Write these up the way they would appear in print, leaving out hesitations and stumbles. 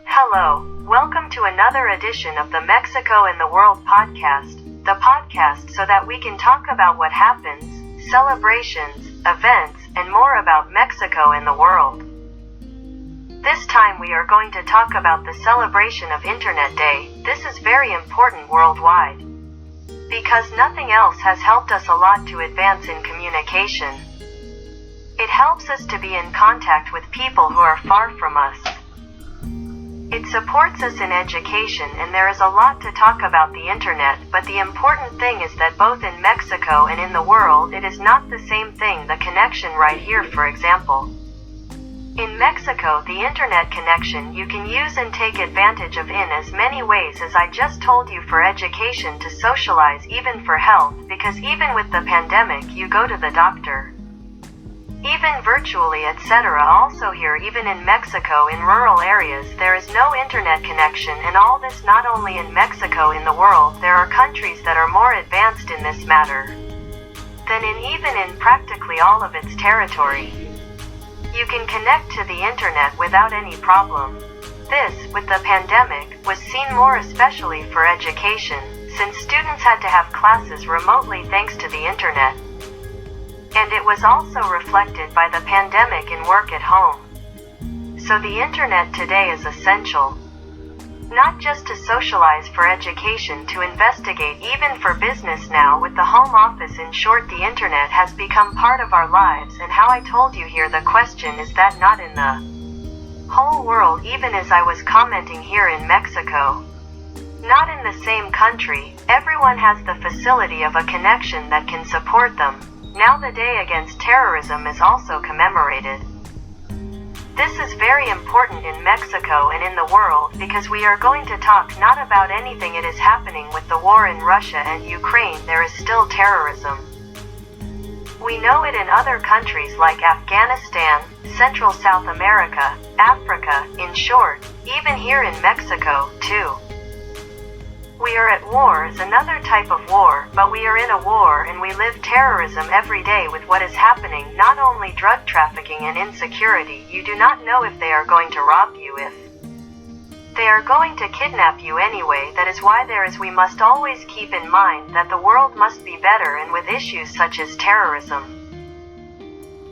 Hello, welcome to another edition of the Mexico in the World podcast, the podcast so that we can talk about what happens, celebrations, events, and more about Mexico in the world. This time we are going to talk about the celebration of Internet Day. This is very important worldwide, because nothing else has helped us a lot to advance in communication. It helps us to be in contact with people who are far from us. It supports us in education, and there is a lot to talk about the internet, but the important thing is that both in Mexico and in the world it is not the same thing. The connection right here, for example. In Mexico, the internet connection you can use and take advantage of in as many ways as I just told you, for education, to socialize, even for health, because even with the pandemic you go to the doctor. Even virtually, etc. Also here, even in Mexico, in rural areas, there is no internet connection, and all this not only in Mexico, in the world, there are countries that are more advanced in this matter than even in practically all of its territory. You can connect to the internet without any problem. This, with the pandemic, was seen more especially for education, since students had to have classes remotely thanks to the internet. And it was also reflected by the pandemic in work at home. So the internet today is essential. Not just to socialize, for education, to investigate, even for business now with the home office. In short, the internet has become part of our lives, and how I told you here, the question is that not in the whole world, even as I was commenting here in Mexico. Not in the same country, everyone has the facility of a connection that can support them. Now the Day Against Terrorism is also commemorated. This is very important in Mexico and in the world, because we are going to talk not about anything it is happening with the war in Russia and Ukraine. There is still terrorism. We know it in other countries like Afghanistan, Central South America, Africa, in short, even here in Mexico, too. We are at war is another type of war, but we are in a war and we live terrorism every day with what is happening, not only drug trafficking and insecurity. You do not know if they are going to rob you, if they are going to kidnap you anyway. That is why we must always keep in mind that the world must be better, and with issues such as terrorism.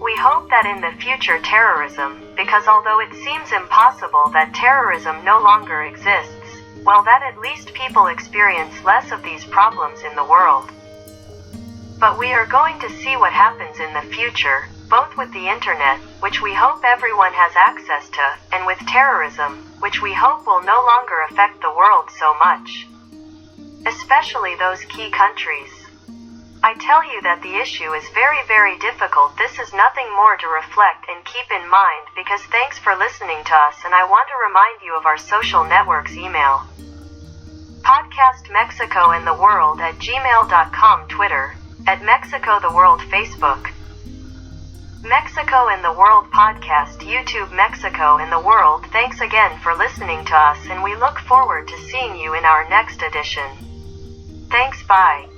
We hope that in the future terrorism, because although it seems impossible that terrorism no longer exists, well, that at least people experience less of these problems in the world. But we are going to see what happens in the future, both with the internet, which we hope everyone has access to, and with terrorism, which we hope will no longer affect the world so much. Especially those key countries. I tell you that the issue is very, very difficult. This is nothing more to reflect and keep in mind, because thanks for listening to us, and I want to remind you of our social networks email. Podcast Mexico in the World at gmail.com, Twitter, at Mexico the World, Facebook, Mexico in the World podcast, YouTube, Mexico in the World. Thanks again for listening to us, and we look forward to seeing you in our next edition. Thanks, bye.